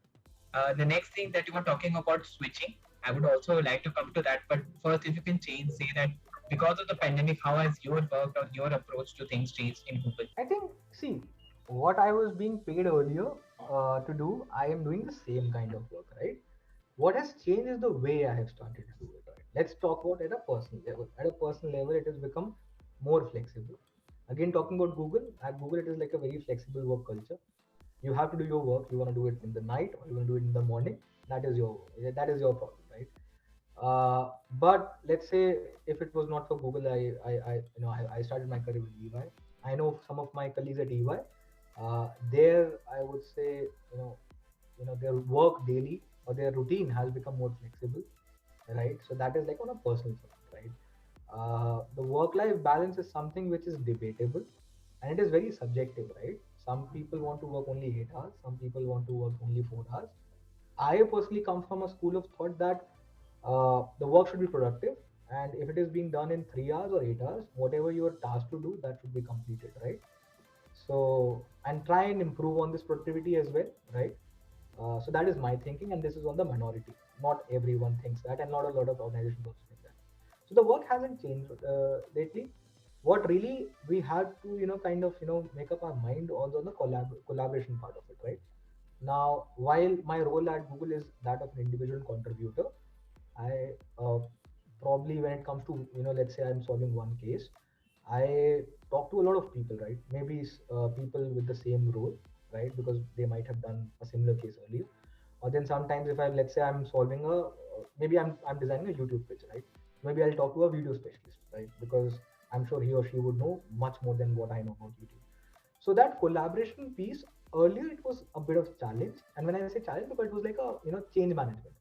the next thing that you were talking about switching, I would also like to come to that. But first, if you can say that because of the pandemic, how has your work or your approach to things changed in Google? I think, see, what I was being paid earlier to do, I am doing the same kind of work, right? What has changed is the way I have started to do it, right? Let's talk about at a personal level. At a personal level, it has become more flexible. Again, talking about Google, at Google, it is like a very flexible work culture. You have to do your work. You want to do it in the night or you want to do it in the morning. That is your problem, right? But let's say if it was not for Google, I started my career with EY. I know some of my colleagues at EY. There, I would say, their work daily or their routine has become more flexible, right? So that is like on a personal front, right? The work-life balance is something which is debatable, and it is very subjective, right? Some people want to work only 8 hours, some people want to work only 4 hours. I personally come from a school of thought that the work should be productive, and if it is being done in 3 hours or 8 hours, whatever you are tasked to do, that should be completed, right? So, and try and improve on this productivity as well, right? So that is my thinking, and this is on the minority. Not everyone thinks that, and not a lot of organizations also think that. So the work hasn't changed lately. What really we had to, kind of, make up our mind also on the collaboration part of it, right? Now, while my role at Google is that of an individual contributor, I probably when it comes to, let's say I'm solving one case, I talk to a lot of people, right? Maybe people with the same role, right? Because they might have done a similar case earlier. Or then sometimes if let's say I'm solving maybe I'm designing a YouTube page, right? Maybe I'll talk to a video specialist, right? Because I'm sure he or she would know much more than what I know about YouTube. So that collaboration piece, earlier it was a bit of challenge, and when I say challenge, because it was like a change management.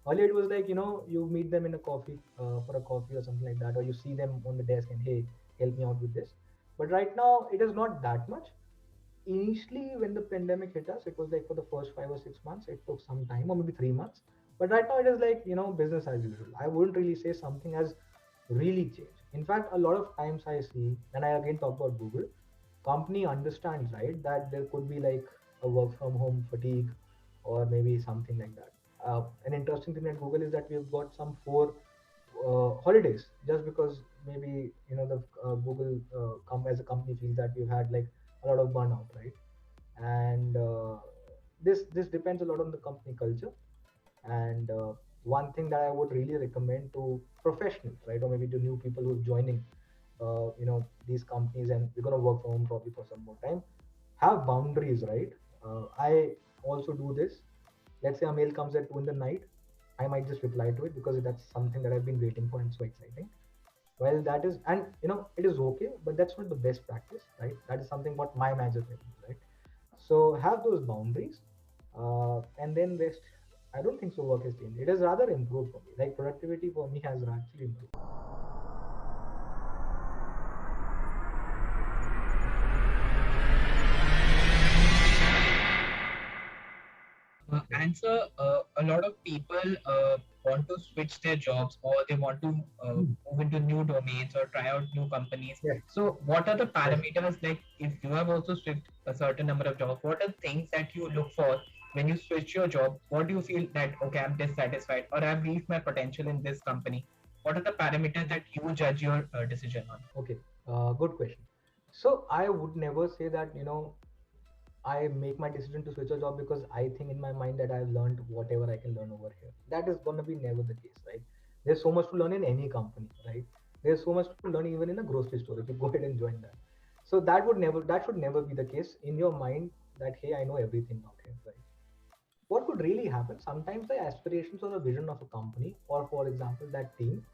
Earlier it was like you meet them in a coffee for a coffee or something like that, or you see them on the desk and hey, help me out with this. But right now it is not that much. Initially when the pandemic hit us, it was like for the first 5 or 6 months it took some time, or maybe 3 months. But right now it is like business as usual. I wouldn't really say something has really changed. In fact, a lot of times I see, and I again talk about Google, company understands, right, that there could be like a work from home fatigue or maybe something like that. An interesting thing at Google is that we've got some 4 holidays, just because maybe the Google come as a company feels that we've had like a lot of burnout, right? And this depends a lot on the company culture. And one thing that I would really recommend to professionals, right, or maybe to new people who are joining, these companies, and we're gonna work from home probably for some more time. Have boundaries, right? I also do this. Let's say a mail comes at 2 in the night, I might just reply to it because that's something that I've been waiting for and so exciting. Well, that is, and it is okay, but that's not the best practice, right? That is something what my manager tells me, right? So have those boundaries, and then rest. I don't think so. Work has changed. It has rather improved for me. Like productivity for me has actually improved. A lot of people want to switch their jobs, or they want to move into new domains or try out new companies. Yes, So, what are the yes. parameters? Like, if you have also switched a certain number of jobs, what are things that you look for when you switch your job? What do you feel that, okay, I'm dissatisfied or I've reached my potential in this company? What are the parameters that you judge your decision on? Okay, good question. So I would never say that, I make my decision to switch a job because I think in my mind that I've learned whatever I can learn over here. That is gonna be never the case, right? There's so much to learn in any company, right? There's so much to learn even in a grocery store if you go ahead and join that. So that should never be the case in your mind that hey, I know everything out here, right? What could really happen? Sometimes the aspirations or the vision of a company, or for example, that team,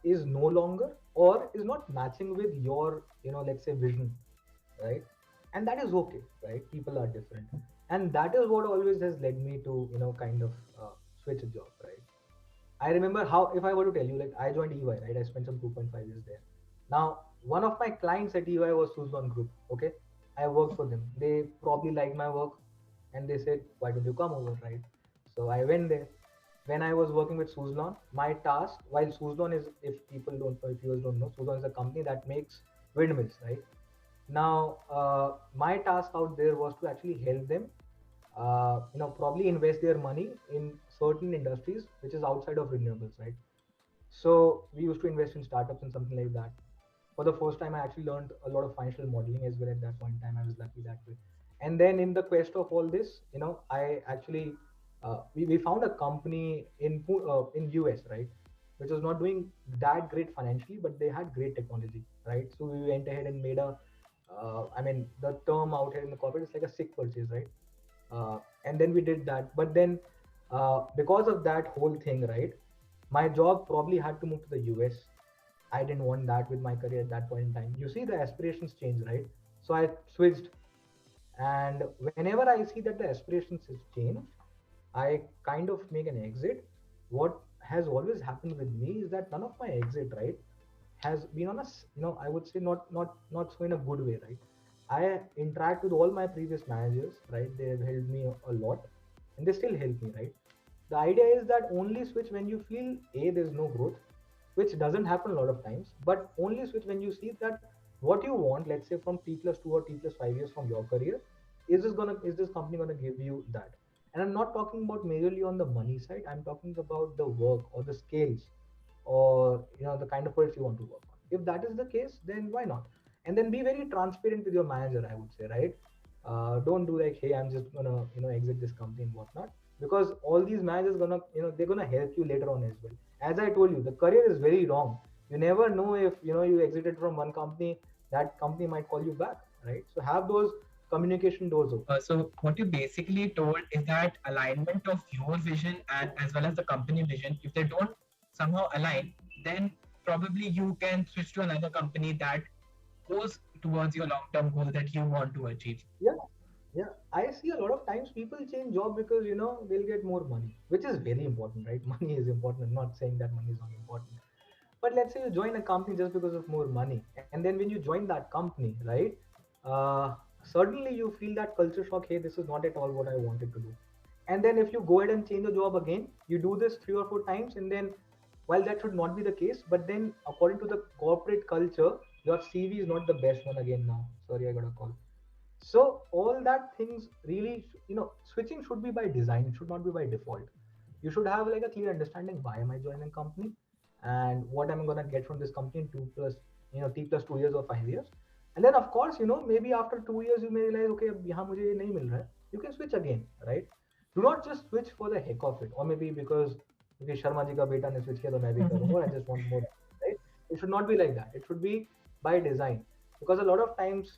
is no longer or is not matching with your, let's say vision, right? And that is okay, right? People are different, and that is what always has led me to, kind of switch a job, right? I remember how, if I were to tell you, like I joined EY, right? I spent some 2.5 years there. Now, one of my clients at EY was Suzlon Group. Okay, I worked for them. They probably liked my work, and they said, "Why don't you come over?" Right? So I went there. When I was working with Suzlon, my task, while Suzlon is, if people don't know, if viewers don't know, Suzlon is a company that makes windmills, right? Now, my task out there was to actually help them, probably invest their money in certain industries which is outside of renewables, right? So we used to invest in startups and something like that. For the first time, I actually learned a lot of financial modeling as well. At that point in time, I was lucky that way. And then in the quest of all this, I actually we found a company in US, right, which was not doing that great financially, but they had great technology, right? So we went ahead and made a I mean, the term out here in the corporate is like a sick purchase, right? And then we did that. But then, because of that whole thing, right, my job probably had to move to the US. I didn't want that with my career at that point in time. You see, the aspirations change, right? So I switched, and whenever I see that the aspirations has changed, I kind of make an exit. What has always happened with me is that none of my exit, right, has been on a I would say not so in a good way, right? I interact with all my previous managers, right? They have helped me a lot, and they still help me, right? The idea is that only switch when you feel a there's no growth, which doesn't happen a lot of times, but only switch when you see that what you want, let's say from T+2 or T+5 years from your career, is this company gonna give you that? And I'm not talking about majorly on the money side. I'm talking about the work or the skills, or the kind of projects you want to work on. If that is the case, then why not? And then be very transparent with your manager, I would say, right? Don't do like, hey, I'm just gonna exit this company and whatnot, because all these managers gonna they're gonna help you later on as well. As I told you, the career is very long. You never know if you exited from one company, that company might call you back, right? So have those communication doors open. So what you basically told is that alignment of your vision and as well as the company vision, if they don't somehow align, then probably you can switch to another company that goes towards your long-term goal that you want to achieve. Yeah, yeah. I see a lot of times people change job because they'll get more money, which is very important, right? Money is important. I'm not saying that money is not important. But let's say you join a company just because of more money, and then when you join that company, right? Uh, Suddenly you feel that culture shock. Hey, this is not at all what I wanted to do. And then if you go ahead and change the job again, you do this 3 or 4 times, and then while that should not be the case, but then according to the corporate culture, your CV is not the best one again now. Sorry, I got a call. So all that things really, switching should be by design. It should not be by default. You should have like a clear understanding why am I joining a company, and what am I gonna get from this company in 2+2 years or 5 years. And then of course, maybe after 2 years you may realize, okay, यहाँ मुझे ये नहीं मिल रहा है. You can switch again, right? Do not just switch for the heck of it, or maybe because Sharma ji का बेटा ने switch किया तो मैं भी करूँगा. I just want more, right? It should not be like that. It should be by design, because a lot of times,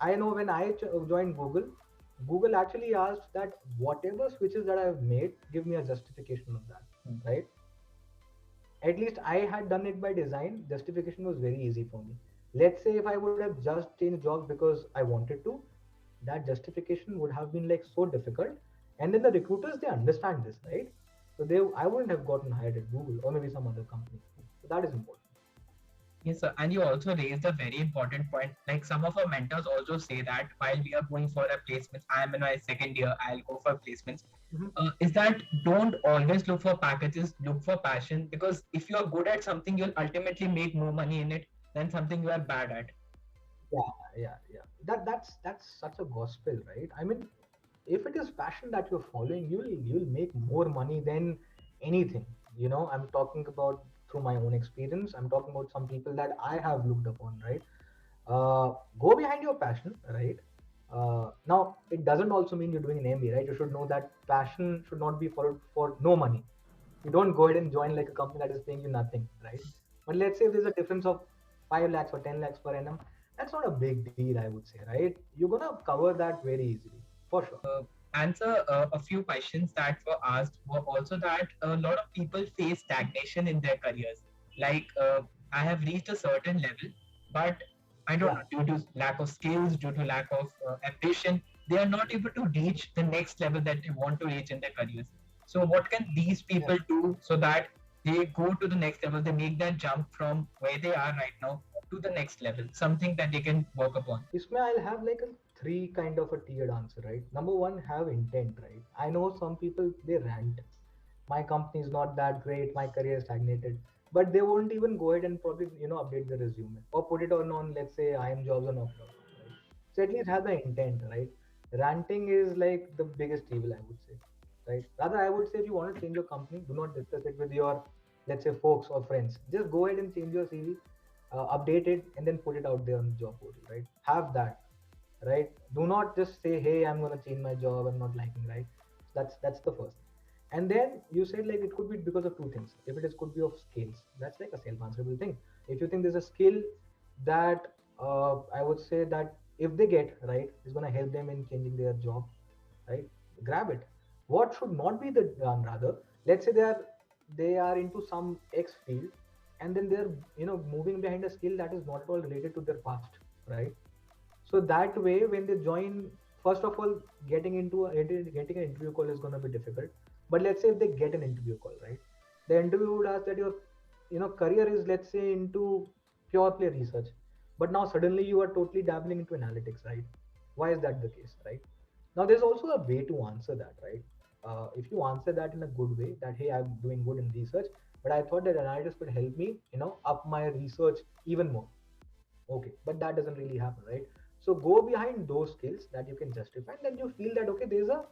I know when I joined Google actually asked that whatever switches that I've made, give me a justification of that, right? At least I had done it by design. Justification was very easy for me. Let's say if I would have just changed jobs because I wanted to, that justification would have been like so difficult. And then the recruiters, they understand this, right? So I wouldn't have gotten hired at Google or maybe some other company. So that is important. Yes, sir. And you also raised a very important point. Like some of our mentors also say that while we are going for a placement, I am in my second year, I'll go for placements. Mhm. Is that don't always look for packages, look for passion, because if you are good at something, you'll ultimately make more money in it than something you are bad at. Yeah, yeah. That's such a gospel, right? I mean, if it is passion that you're following, you'll make more money than anything. I'm talking about through my own experience. I'm talking about some people that I have looked upon, right? Go behind your passion, right? Now, it doesn't also mean you're doing an MBA, right? You should know that passion should not be followed for no money. You don't go ahead and join like a company that is paying you nothing, right? But let's say there's a difference of 5 lakhs or 10 lakhs per annum. That's not a big deal, I would say, right? You're gonna cover that very easily, for sure. Answer a few questions that were asked were also that a lot of people face stagnation in their careers. Like, I have reached a certain level, but I don't Yeah. know, due to lack of skills, due to lack of ambition, they are not able to reach the next level that they want to reach in their careers. So, what can these Yeah. people do so that they go to the next level, they make that jump from where they are right now to the next level, something that they can work upon? Isme, I'll have like a three kind of a tiered answer, right? Number one, have intent, right? I know some people they rant. My company is not that great. My career is stagnated, but they won't even go ahead and probably update the resume or put it on let's say I am jobs or not, right? So at least have the intent, right? Ranting is like the biggest evil, I would say, right? Rather, I would say if you want to change your company, do not discuss it with your let's say folks or friends. Just go ahead and change your CV, update it, and then put it out there on the job portal, right? Have that, right? Do not just say, hey, I'm gonna change my job, I'm not liking, right? That's the first. And then you said like it could be because of two things. If it is could be of skills, that's like a self-answerable thing. If you think there's a skill that I would say that if they get right is gonna help them in changing their job, right? Grab it. What should not be the done rather? Let's say they are into some X field, and then they're moving behind a skill that is not at all related to their past, right? So that way, when they join, first of all, getting an interview call is going to be difficult. But let's say if they get an interview call, right? The interview would ask that your career is let's say into pure play research, but now suddenly you are totally dabbling into analytics, right? Why is that the case, right? Now there's also a way to answer that, right? If you answer that in a good way, that hey, I'm doing good in research, but I thought that analytics could help me, up my research even more. Okay, but that doesn't really happen, right? So go behind those skills that you can justify, and then you feel that okay, there's a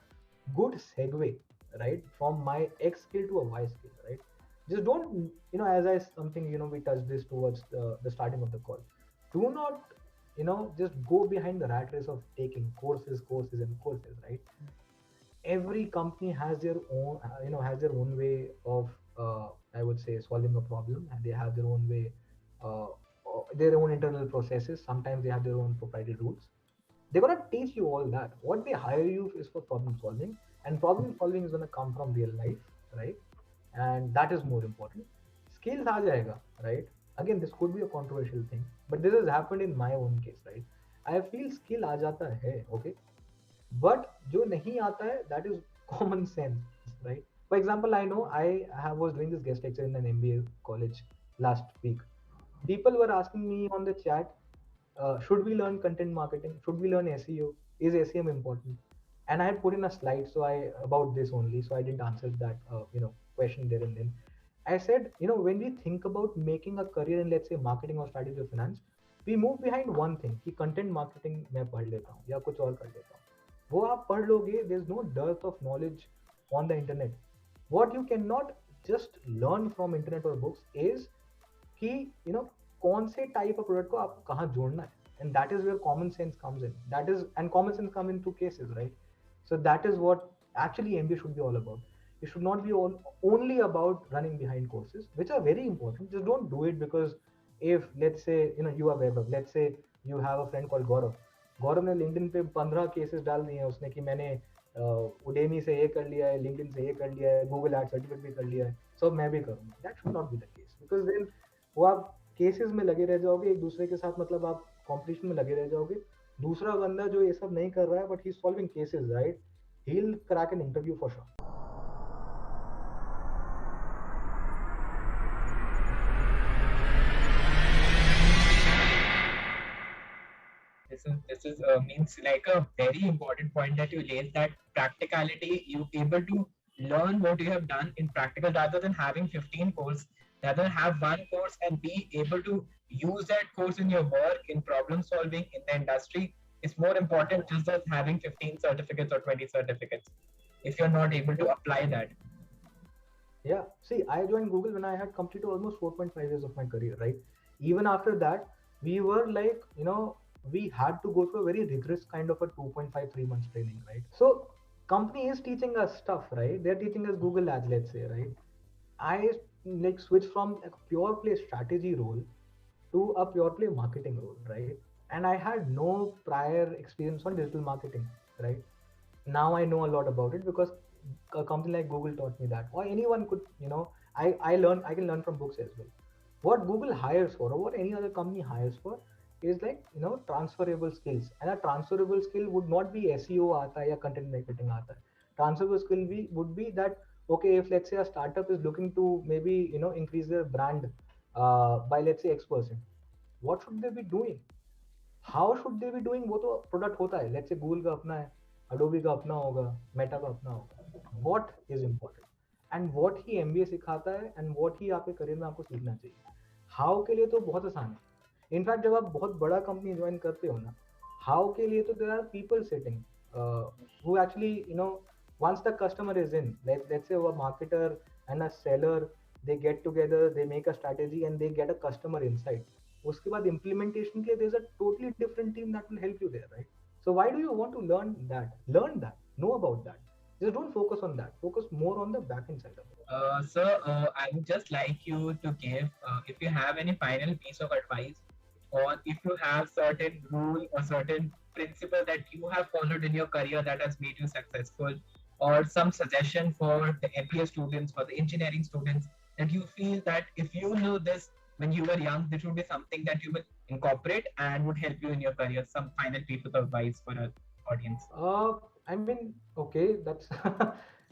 good segue, right, from my X skill to a Y skill, right? Just don't, as I something, we touched this towards the starting of the call. Do not, just go behind the rat race of taking courses, and courses, right? Every company has their own has their own way of I would say solving a problem, and they have their own way, their own internal processes. Sometimes they have their own proprietary rules. They're going to teach you all that. What they hire you is for problem solving, and problem solving is going to come from real life, right? And that is more important. Skills aa jayega, right? Again, this could be a controversial thing, but this has happened in my own case, right? I feel skill aa jata hai, okay, but जो नहीं आता है that is common sense, right? For example, I know I was doing this guest lecture in an MBA college last week. People were asking me on the chat, should we learn content marketing, should we learn SEO, is SEM important? And I had put in a slide about this only, so I didn't answer that question there and then. I said, when we think about making a career in let's say marketing or strategy or finance, we move behind one thing कि content marketing मैं पढ़ लेता हूँ या कुछ और कर लेता हूँ. वो आप पढ़ लोगे, there's no dearth of knowledge on the internet. What you cannot just learn from internet or books is कि कौन से टाइप ऑफ प्रोडक्ट को आपको कहाँ जोड़ना है, and that is where common sense comes in. That is, and common sense come in two cases, right? So that is what actually MBA should be all about. It should not be only about running behind courses, which are very important. Just don't do it because if let's say you are Vaibhav, let's say you have a friend called Gaurav. गौरव ने LinkedIn पे 15 cases डाल दिए हैं उसने कि मैंने Udemy से ये कर लिया है, लिंक्डइन से ये कर लिया है, गूगल एड सर्टिफिकेट भी कर लिया है, सब मैं भी करूंगा. That should not be the case, because then वो आप केसेस में लगे रह जाओगे एक दूसरे के साथ, मतलब आप कॉम्पिटिशन में लगे रह जाओगे. दूसरा बंदा जो ये सब नहीं कर रहा है but he solving cases, right, he will crack an interview for sure. This is means like a very important point that you raised, that practicality, you able to learn what you have done in practical rather than having 15 courses, rather have one course and be able to use that course in your work, in problem solving, in the industry. Is more important just as having 15 certificates or 20 certificates if you're not able to apply that. Yeah, see, I joined Google when I had completed almost 4.5 years of my career, right? Even after that, we were like, we had to go through a very rigorous kind of a 2.5 3 months training, right? So company is teaching us stuff, right? They're teaching us Google Ads, let's say, right? I like switch from a pure play strategy role to a pure play marketing role, right? And I had no prior experience on digital marketing, right? Now I know a lot about it because a company like Google taught me that, or anyone could, I can learn from books as well. What Google hires for, or what any other company hires for, is like, transferable skills. And a transferable skill would not be SEO aata hai ya content marketing aata hai. Transferable skill would be that, okay, if let's say a startup is looking to maybe, increase their brand by let's say X%, what should they be doing? How should they be doing? वो तो product होता है, let's say Google का अपना है, Adobe का अपना होगा, मेटा का अपना होगा। What is important and what he MBA सिखाता है एंड व्हाट ही आपके करियर में आपको सीखना चाहिए। हाउ के लिए तो बहुत आसान है। इनफैक्ट जब आप बहुत बड़ा कंपनी ज्वाइन करते हो ना, हाउ के लिए तो there are people sitting who actually, once the customer is in, let's say a marketer and a seller, they get together, they make a strategy and they get a customer insight, उसके बाद implementation के लिए there's a totally different team that will help you there, right? So why do you want to learn that, know about that? Just don't focus on that, focus more on the back end side of it. So, I would just like you to give, if you have any final piece of advice, or if you have certain rule or certain principle that you have followed in your career that has made you successful, or some suggestion for the MBA students or the engineering students that you feel that if you knew this when you were young, this would be something that you will incorporate and would help you in your career. Some final piece of advice for our audience. I mean, okay, that's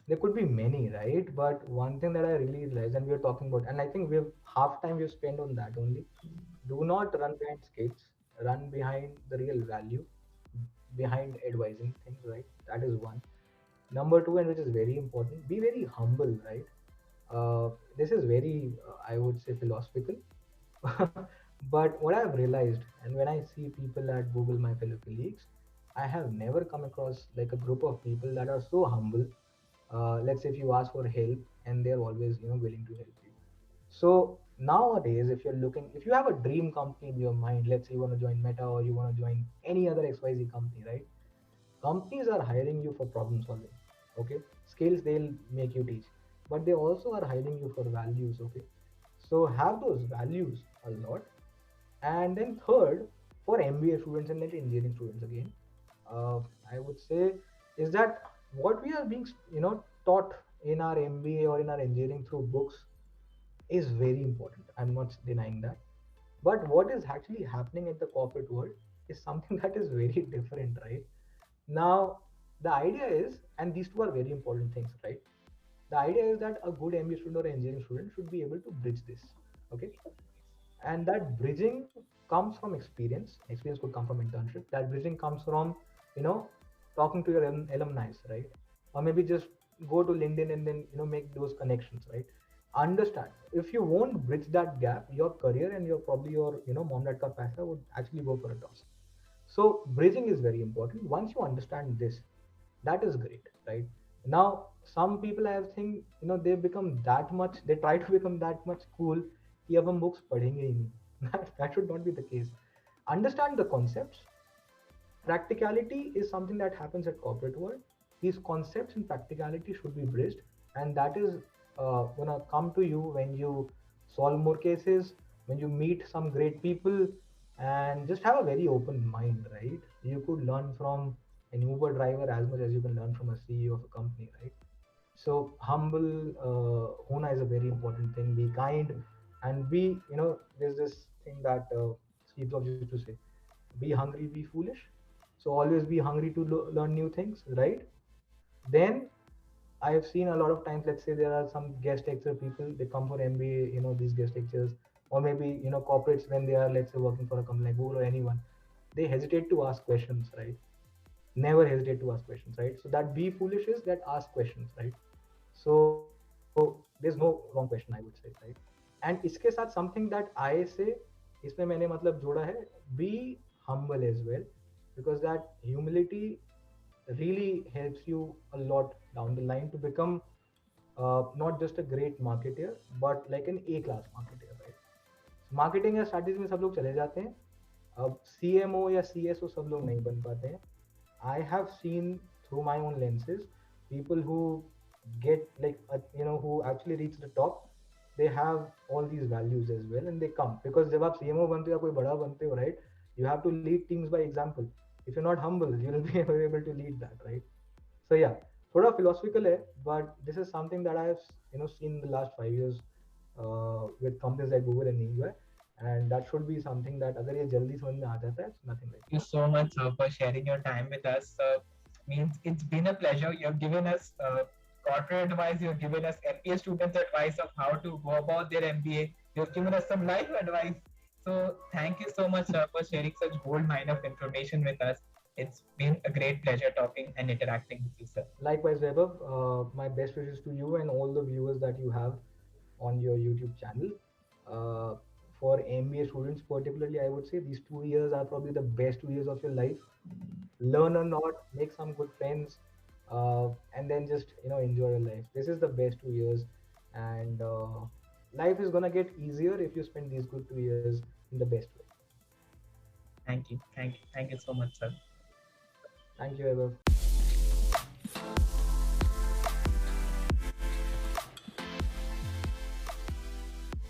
there could be many, right? But one thing that I really realized, and we are talking about, and I think we've half time we've spent on that only. Do not run behind skates, run behind the real value behind advising things, right? That is one. Number two, and which is very important, be very humble, right? This is very, I would say, philosophical. But what I've realized, and when I see people at Google, my fellow colleagues, I have never come across like a group of people that are so humble. Let's say if you ask for help, and they're always, willing to help you. So nowadays, if you have a dream company in your mind, let's say you want to join Meta or you want to join any other XYZ company, right? Companies are hiring you for problem solving, okay? Skills they'll make you teach, but they also are hiring you for values, okay? So have those values a lot. And then third, for MBA students and like engineering students again, uh, I would say is that what we are being, taught in our MBA or in our engineering through books is very important. I'm not denying that. But what is actually happening in the corporate world is something that is very different, right? Now, the idea is, and these two are very important things, right? The idea is that a good MBA student or engineering student should be able to bridge this, okay? And that bridging comes from experience. Experience could come from internship. That bridging comes from, you know, talking to your alumni, right? Or maybe just go to LinkedIn and then, make those connections, right? Understand, if you won't bridge that gap, your career and your probably your, mom dad ka paisa would actually go for a toss. So bridging is very important. Once you understand this, that is great, right? Now, some people I have think, they become that much, they try to become that much cool कि अब हम books पढ़ेंगे ही नहीं. That should not be the case. Understand the concepts. Practicality is something that happens at corporate world. These concepts and practicality should be bridged, and that is gonna come to you when you solve more cases, when you meet some great people, and just have a very open mind, right? You could learn from an Uber driver as much as you can learn from a CEO of a company, right? So humble hona is a very important thing. Be kind and be, there's this thing that Steve Jobs used to say, be hungry, be foolish. So always be hungry to learn new things, right? Then I have seen a lot of times, let's say there are some guest lecture people, they come for MBA, these guest lectures, or maybe, corporates when they are, let's say, working for a company like Google or anyone, they hesitate to ask questions, right? Never hesitate to ask questions, right? So that be foolish is that ask questions, right? So there's no wrong question, I would say, right? And इसके साथ something that I say, इसमें मैंने मतलब जोड़ा है, be humble as well, because that humility really helps you a lot down the line to become not just a great marketer but like an A class marketer, right? Marketing या strategy में सब लोग चले जाते हैं, अब CMO या CSO सब लोग नहीं बन पाते हैं. I have seen through my own lenses people who get like who actually reach the top. They have all these values as well, and they come because जब आप CMO बनते हो या कोई बड़ा बनते हो, right? You have to lead teams by example. If you're not humble, you will be able to lead that, right? So yeah, थोड़ा philosophical है, but this is something that I have seen in the last 5 years with companies like Google and EY, and that should be something that अगर ये जल्दी समझ में आ जाता है, it's nothing like You so much, sir, for sharing your time with us. Means it's been a pleasure. You've given us corporate advice. You've given us MBA students advice of how to go about their MBA. You've given us some life advice. So thank you so much, sir, for sharing such gold mine of information with us. It's been a great pleasure talking and interacting with you, sir. Likewise, Vaibhav, my best wishes to you and all the viewers that you have on your YouTube channel. Uh, for MBA students, particularly, I would say these 2 years are probably the best 2 years of your life. Learn a lot, make some good friends, and then just enjoy your life. This is the best 2 years, and life is gonna get easier if you spend these good 2 years in the best way. Thank you. Thank you. Thank you so much, sir. Thank you, Vaibhav.